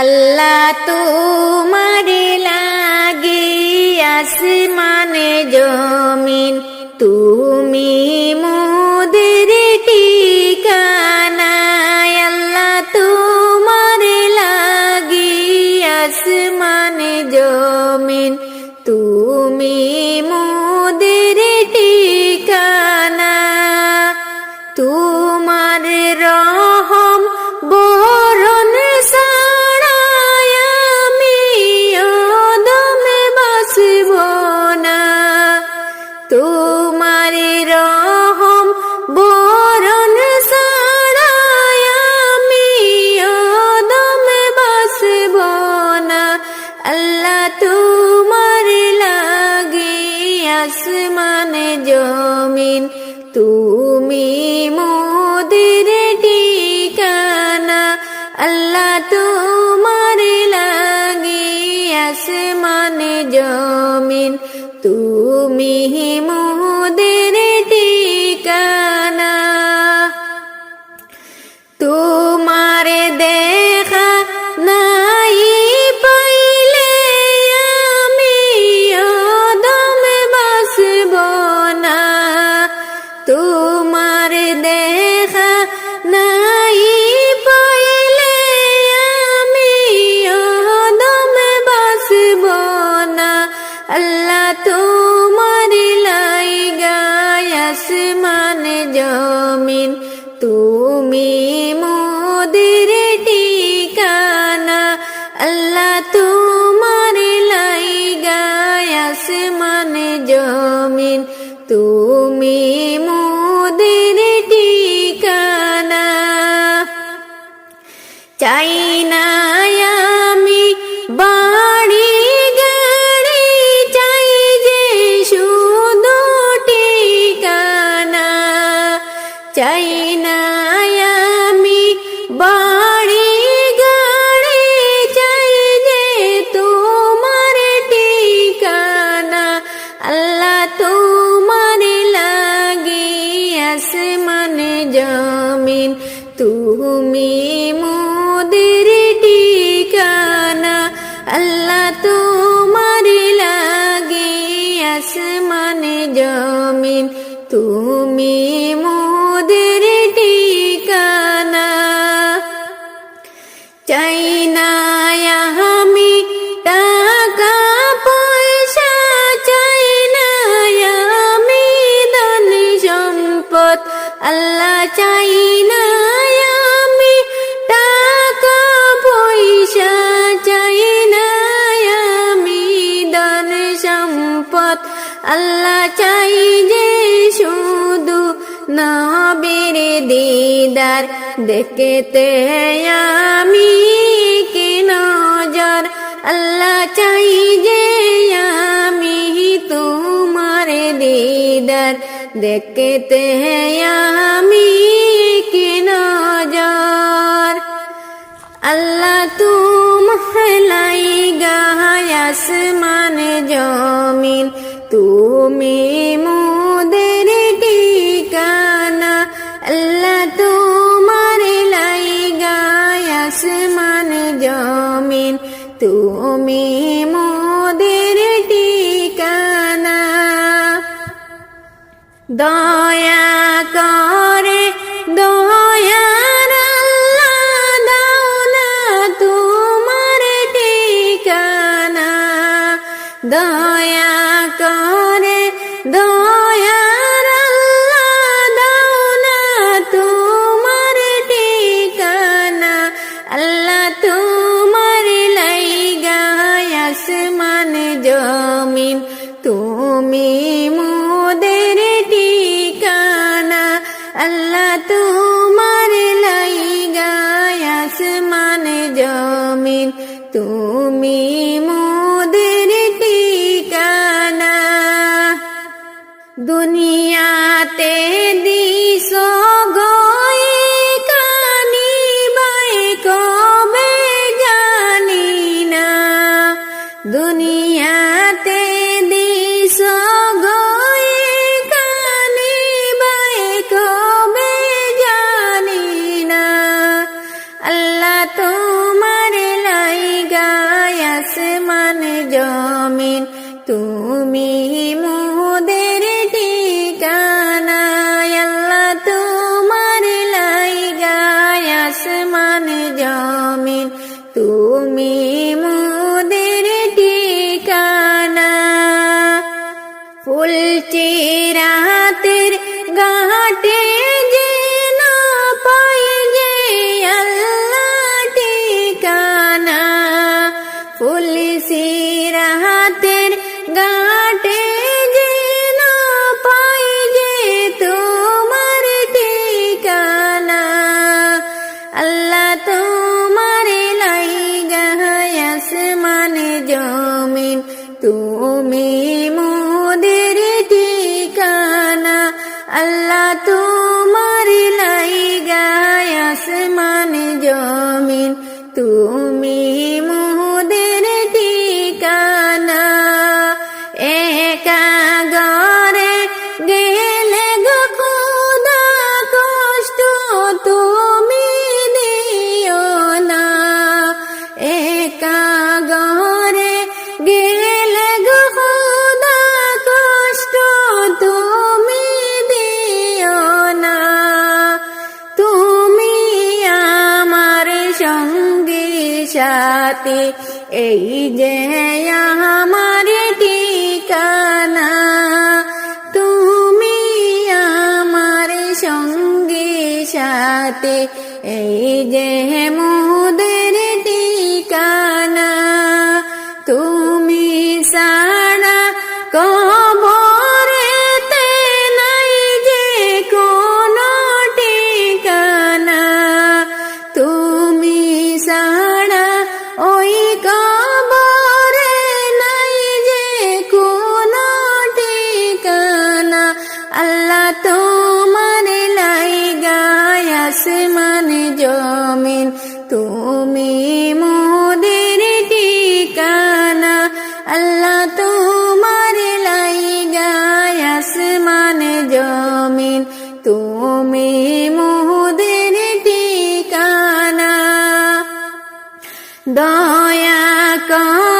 আল্লাহ তোমার লাগি আসমানে জমিন, তুমি মোদের ঠিকানা। আল্লাহ তোমার লাগি আসমানে জমিন, তুমি মোদের ঠিকানা। তোমার রহম বরণ ছাড়াই আমি অদমে বাঁচব না। তোমার রহম বরণ ছাড়াই আমি অদমে বাঁচব না। আল্লাহ তোমার লাগি আসমানে জমিন, তুমি মোদের ঠিকানা। আল্লাহ তোমার লাগি আসমানে জমিন, তুমি মোদের ঠিকানা। তোমার দেখা নাই পাইলে আমি অদমে বাঁচব না। তোমার দেখা নাই পাইলে আমি অদমে বাঁচব না। আল্লাহ তোমার লাইগা আসমানে জমিন, তুমি মোদের ঠিকানা। আল্লাহ তোমার লাইগা আসমানে জমিন, তুমি মোদের ঠিকানা। চাই না আমি বাড়ি গাড়ি, চাই যে শুধু ঠিকানা। চাই না আমি বাড়ি গাড়ি, চাই যে তোমার ঠিকানা। আল্লাহ তোমার লাগি আসমানে জমিন, তুমি মোদের ঠিকানা। আল্লাহ তোমার লাগি আসমানে জমিন, তুমি মোদের ঠিকানা। চাই না আমি টাকা পয়সা, চাই না আমি ধন সম্পদ। আল্লাহ চাই না আমি টাকা পয়সা, চাই না আমি ধন সম্পদ। আল্লাহ চাই যে শুধু নবীর দিদার, দেখতে আমি কি নজর। আল্লাহ চাই যে আমি তোমার দিদার, দেখতে আমি কি নজর। আল্লাহ তোমার লাইগা আসমানে জমিন, তুমি মোদের ঠিকানা। আল্লাহ তোমার লাইগা আসমানে জমিন, তুমি মোদের ঠিকানা। দয়া করে দয়ার আল্লাহ দাও না তোমার ঠিকানা। দয়া করে দয়ার আল্লাহ দাও না তোমার ঠিকানা। আল্লাহ তোমার লাইগা আসমানে জমিন, তুমি মোদের ঠিকানা। আল্লাহ তোমার লাইগা আসমানে জমিন, তুমি মোদের ঠিকানা। দুনিয়াতে দিস গয়ে কানি বাই কবে জানি না। দুনিয়াতে দিস গয়ে কানি বাই কবে জানি না। আল্লাহ তোমার লাই তুমি মোদের ঠিকানা আল্লাহ তোমার লাইগায় আসমান জমিন তুমি মোদের ঠিকানা একা ঘরে গেলে গো খোদা কষ্ট তুমি দিও না একা ঘরে গেলে গো খোদা কষ্ট তুমি দিও না তুমি আমার সঙ্গী সাথী এই যে আমার ঠিকানা তুমি আমার সঙ্গী সাথী এই যে মোদের ঠিকানা তুমি সারা কবরেতে নাই যে কোনো ঠিকানা তুমি সারা ওই কবরে নাই যে কোনো ঠিকানা আল্লাহ তোমার লাইগায় আসমান জমিন তুমি মোদের ঠিকানা আল্লাহ তোমার লাইগায় আসমান জমিন তুমি মোদের ঠিকানা দয়া কর